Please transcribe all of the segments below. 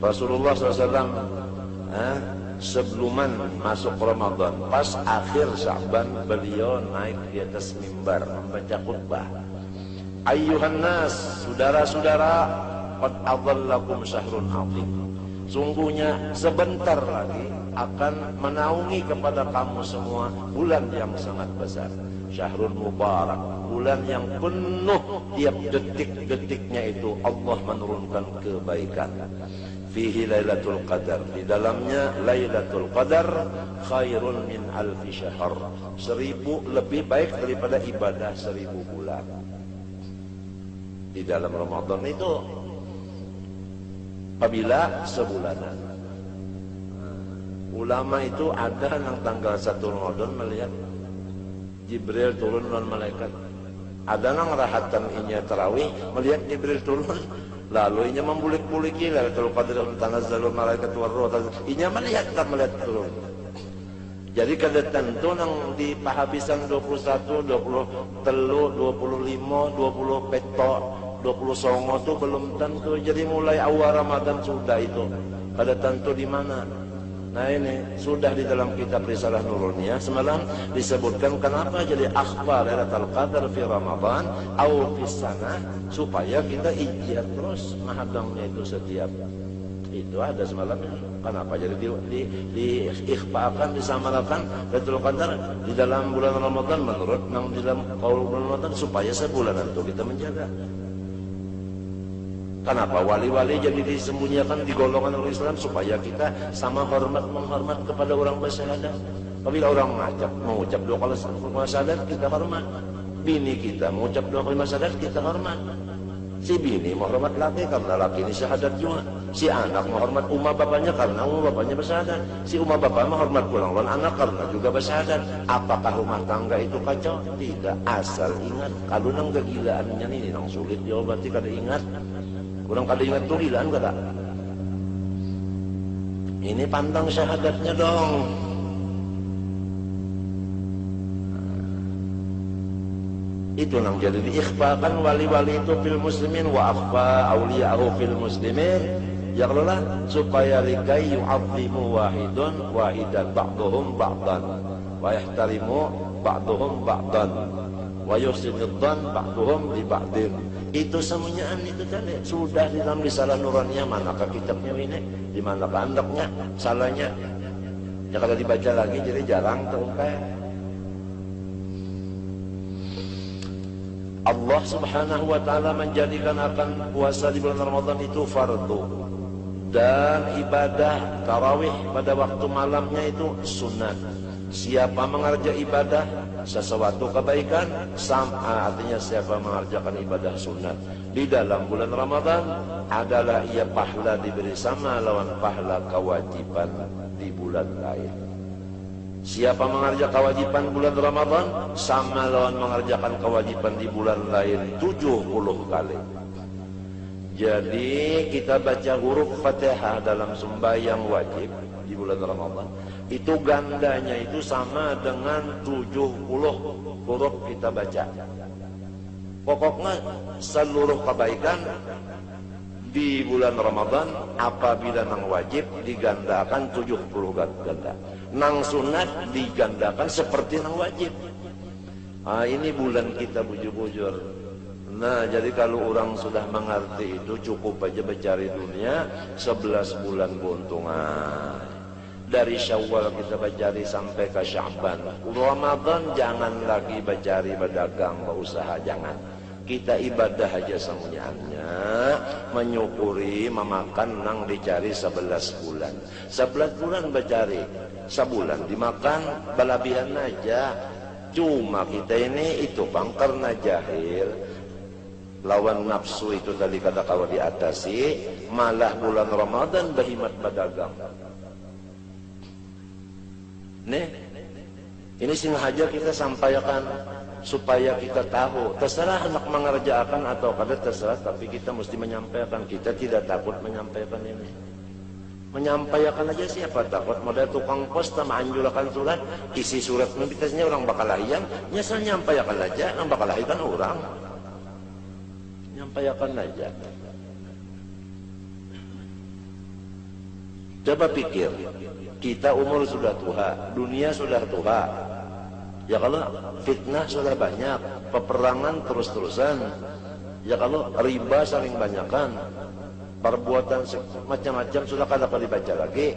Rasulullah SAW sebelum masuk Ramadan, pas akhir Sya'ban, beliau naik di atas mimbar membaca khutbah. Ayyuhan nas, saudara-saudara, qad adhallakum syahrun 'azim. Sungguhnya sebentar lagi akan menaungi kepada kamu semua bulan yang sangat besar. Syahrul Mubarak, bulan yang penuh tiap detik-detiknya itu Allah menurunkan kebaikan. Fihi Lailatul Qadar, di dalamnya Lailatul Qadar khairun min alfi syahr. 1000 lebih baik daripada ibadah 1000 bulan. Di dalam Ramadan itu apabila sebulanan. Ulama itu ada yang tanggal 1 Ramadan melihat Jibril turun non malaikat. Ada yang rahatan inya tarawih melihat Jibril turun. Lalu inya membulik-buliki Lailatul Qadar tanazzalul malaikat war-ruh. Inya melihat turun. Jadi kada tentu nang di pahabisan 21, 20 telu, 25, 20 peto, 20 songo itu belum tentu. Jadi mulai awal Ramadan sudah itu. Kada tentu di mana. Nah ini sudah di dalam kitab Risalah Nuruniyah semalam disebutkan kenapa jadi akhbar Lailatul Qadar fi Ramadan atau fi sanah, supaya kita ijtihad terus menghadangnya itu setiap. Itu ada semalam. Kenapa jadi diikhfakan, disamarkan Lailatul Qadar di dalam bulan Ramadan menurut yang di dalam qaul bulan Ramadan supaya sebulan itu kita menjaga. Kenapa wali-wali jadi disembunyikan, digolongkan oleh Islam supaya kita sama menghormat kepada orang bersyahadat. Apabila orang mengucap 2 kali syahadat kita hormat. Bini kita mengucap 2 kali syahadat kita hormat. Si bini menghormat laki karena laki ini syahadat juga. Si anak menghormat umma bapaknya karena umma bapaknya bersyahadat. Si umma bapak menghormat pulang anak karena juga bersyahadat. Apakah rumah tangga itu kacau? Tidak. Asal ingat, kalau nang kegilaannya ini nang sulit diobati, kada ingat. Kurang kada ingat tuh gilaan kada. Ini pantang syahadatnya dong. Itu nang jadi diikhfakan wali-wali itu fil muslimin wa akhfa awliya'ahu fil muslimin. Ya Allah, supaya likai yu'azzimu wahidan ba'duhum ba'dan wa yahtarimu ba'duhum ba'dan wa yusiniddan ba'duhum li ba'din. Itu semuanya itu tadi sudah di dalam Risalah Nuruniyah. Manakah kitabnya ini? Di manakah andaknya? Salahnya ya kalau dibaca lagi jadi jarang terungkap. Allah Subhanahu wa taala menjadikan akan puasa di bulan Ramadan itu fardu, dan ibadah tarawih pada waktu malamnya itu sunat. Siapa mengerjakan ibadah sesuatu kebaikan, artinya siapa mengerjakan ibadah sunat di dalam bulan Ramadan adalah ia pahala diberi sama lawan pahala kewajiban di bulan lain. Siapa mengerjakan kewajiban bulan Ramadan sama lawan mengerjakan kewajiban di bulan lain 70 kali. Jadi kita baca huruf Fatihah dalam sembahyang wajib di bulan Ramadan itu gandanya itu sama dengan 70 huruf kita baca. Pokoknya seluruh kebaikan di bulan Ramadan apabila nang wajib digandakan 70 ganda. Nang sunat digandakan seperti nang wajib. Ini bulan kita bujur-bujur. Nah, jadi kalau orang sudah mengerti itu cukup aja mencari dunia 11 bulan keuntungan. Dari Syawal kita mencari sampai ke Sya'ban. Ramadan jangan lagi mencari berdagang, berusaha, jangan. Kita ibadah aja semuanya, menyukuri, memakan nang dicari 11 bulan. 11 bulan mencari, sebulan dimakan balabihan aja. Cuma kita ini itu bang karena jahil. Lawan nafsu itu tadi kata kawan diatasi, malah bulan Ramadan berhimat berdagang. Nih, ini sengaja kita sampaikan supaya kita tahu. Terserah anak mengerjakan atau kada terserah, tapi kita mesti menyampaikan. Kita tidak takut menyampaikan ini. Menyampaikan aja, siapa takut? Modal tukang pos sama anjurkan surat, isi surat membitasnya orang bakal layan, nyesel nyampaikan aja, yang bakal layan orang. Nyampaikan aja. Coba pikir, kita umur sudah tua, dunia sudah tua. Ya kalau fitnah sudah banyak, peperangan terus-terusan. Ya kalau riba saling banyakkan, perbuatan macam-macam sudah kada dibaca lagi.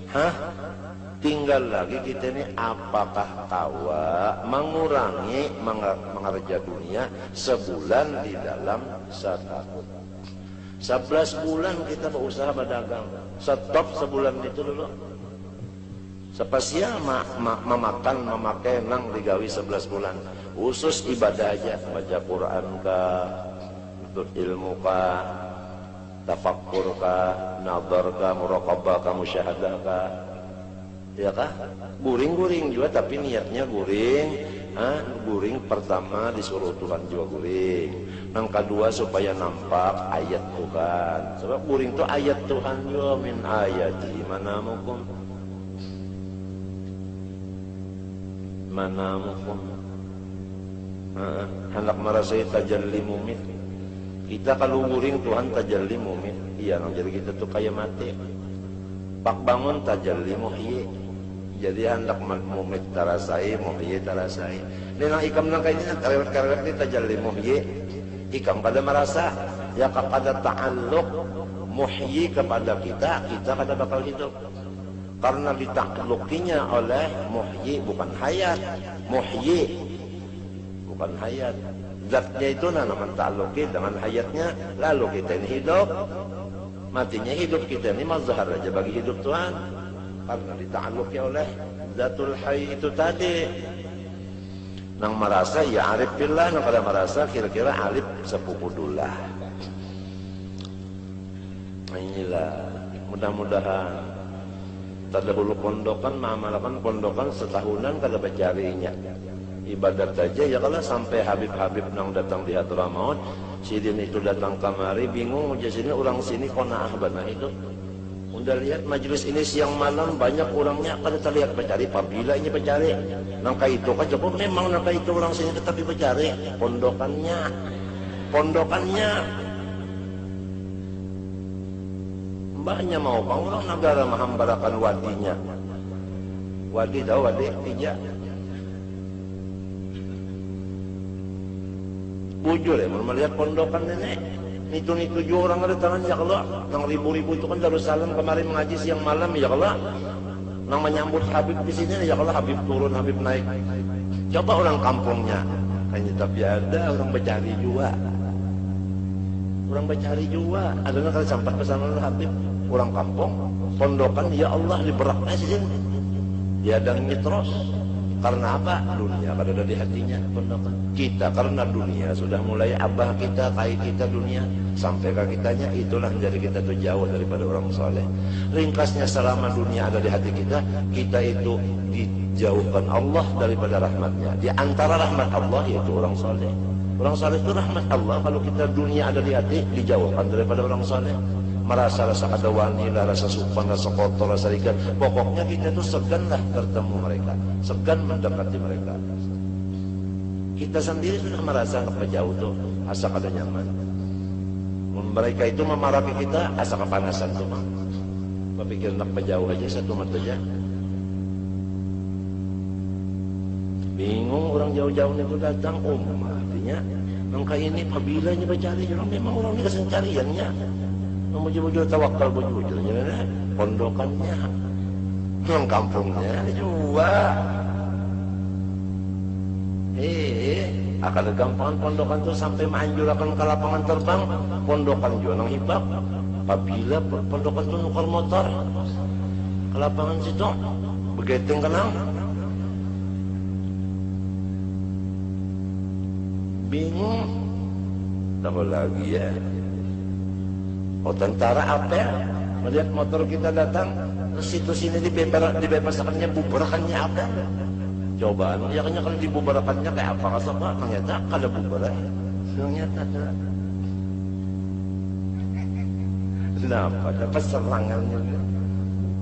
Hah? Tinggal lagi kita ini apakah tawa mengurangi mengerja dunia sebulan di dalam setahun. 11 bulan kita berusaha berdagang, stop sebulan itu dulu. Sepasia memakai nang digawi 11 bulan. Khusus ibadah aja, baca Quran kah, untuk ilmu kah, tafakkur kah, nazar kah, muraqabah kah, musyahadah kah. Ya kah? Guring-guring juga tapi niatnya guring. Guring pertama disuruh Tuhan juga guring. Yang kedua supaya nampak ayat Tuhan. Sebab guring itu ayat Tuhan juga, min ayati manamukum. Manamukum. Hendak merasai tajalli mumin. Kita kalau guring Tuhan tajalli mumin. Iya, jadi kita tuh kayak mati. Pak bangun tajalli muhyi. Jadi hendak mumit tarasai, muhyi tarasai. Ini nang ikam nang kayak ini karewet-karewet ini tajalli muhyi. Ikam pada merasa, ya kepada ta'alluq muhyi kepada kita kada bakal hidup. Karena ditaklukinya oleh muhyi, bukan hayat. Muhyi bukan hayat. Zatnya itu nama ta'alluki dengan hayatnya, lalu kita ini hidup. Matinya hidup kita ini mazhar aja bagi hidup Tuhan. Karena dita'alluki oleh Zatul Hayy itu tadi. Nang merasa ya arif billah, nang kada merasa kira-kira alif sepupu dullah. Inilah mudah-mudahan terdahulu pondokan mengamalkan pondokan setahunan kada bacarinya. Ibadat aja ya kalau sampai Habib-Habib nang datang di Hadramaut, sidin itu datang kamari bingung aja sini orang sini konaah bana itu. Udah lihat majelis ini siang malam banyak orangnya kada terlihat bacari, pabila ini bacari. Nangka itu kan coba memang nangka itu orang sini tetapi bacari pondokannya mbahnya mau bang orang negara mahambarakan wadinya. Wadi tahu wadi tidak bujur ya melihat pondokan nenek. Itu juga orang ada tangannya kalau nang ribu-ribu itu kan Darussalam kemarin mengaji siang malam ya kalau nang menyambut Habib di sini ya kalau Habib turun Habib naik. Coba orang kampungnya hanya tapi ada orang bercari juga. Orang bercari juga. Ada kalau sampai pesan oleh Habib orang kampung pondokan ya Allah diberaknya sih. Dia dan terus. Karena apa? Dunia kada ada di hatinya pondokan. Kita karena dunia sudah mulai abah kita, kai kita dunia sampai ke kitanya, itulah menjadi kita tuh jauh daripada orang soleh. Ringkasnya selama dunia ada di hati kita, kita itu dijauhkan Allah daripada rahmatnya. Di antara rahmat Allah yaitu orang soleh. Orang soleh itu rahmat Allah. Kalau kita dunia ada di hati, dijauhkan daripada orang soleh. Merasa rasa ada wanita, rasa supan, rasa kotor, rasa ikan. Pokoknya kita itu seganlah bertemu mereka, segan mendekati mereka. Kita sendiri sudah merasa jauh tuh, asa kada nyaman. Mereka itu memarahi kita, asa kepanasan tuh mah. Berpikir nak jauh aja satu mata aja. Bingung orang jauh-jauh itu datang, artinya nangka ini pabilanya bercari, orang memang orang ini kesencariannya. Bujur-bujur tawakal bujur-bujurnya pondokannya orang kampungnya juga akan gampangan pondokan itu sampai menganjurkan ke lapangan terbang pondokan juga nang hibak apabila pondokan itu nukar motor ke lapangan situ begeteng kenang bingung tambah lagi ya. Oh tentara apa ya? Melihat motor kita datang, terus situ sini dibebasakannya bubarakannya apa? Cobaan, ya kan kalau dibubarakannya kayak apa? Kasapa? Ternyata kada bubaran. Ternyata kenapa? Dapat serangannya.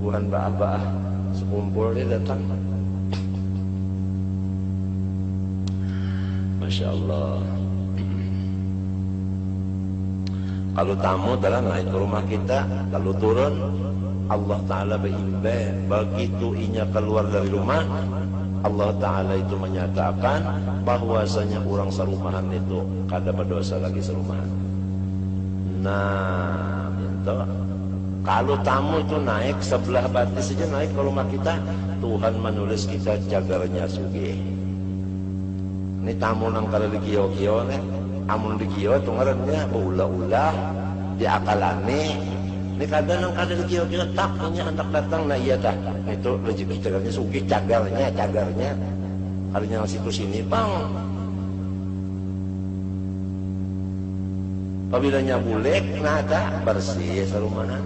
Bukan bah-bah sekumpul dia datang. Masya Allah. Kalau tamu adalah naik ke rumah kita, lalu turun, Allah Ta'ala berimbe. Begitu inya keluar dari rumah, Allah Ta'ala itu menyatakan bahwasanya orang serumahan itu kada berdosa lagi serumahan. Nah, itu kalau tamu itu naik sebelah batis saja naik ke rumah kita, Tuhan menulis kita jagarnya sugih. Ini tamu nang kada di kio-kio nih, amun di kio itu ngarannya ulah-ulah diakalane. Ini kadang nang kada di kio-kio tak punya anak datang, nah iya dah itu rezeki jagarnya sugih, cagarnya harinya situ sini bang. Apabila bulek nada bersih serumahan,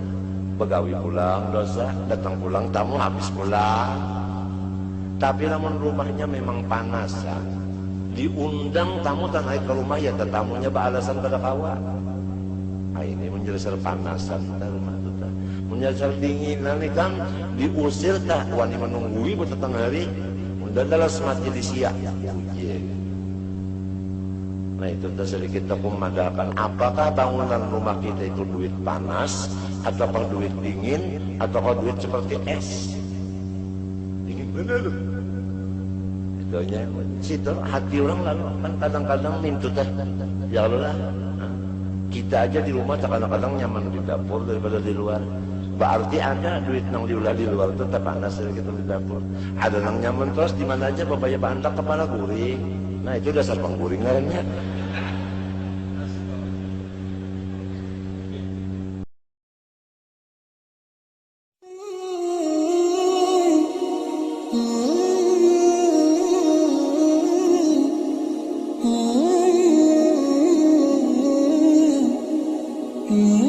begawi pulang dosa, datang pulang tamu habis pulang. Tapi namun rumahnya memang panasan, diundang tamu tak naik ke rumah ya tamunya beralasan pada kawan. Nah, ini menjadi panasan rumah itu tak menjadi dinginan nih kan diusir tak wani menunggui bertetang hari dan dalam semati di siang. Nah itu sedikit aku memadakan apakah bangunan rumah kita itu duit panas ataukah duit dingin ataukah duit seperti es dingin bener itunya situ hati orang lalu kan kadang-kadang minta teh ya Allah lah kita aja di rumah kadang-kadang nyaman di dapur daripada di luar. Berarti ada duit nang diulah di luar itu tak panas gitu di dapur. Ada nang nyaman terus di mana aja babaya bantak kepala guring. Nah itu dasar pengguringannya. Mm-hmm.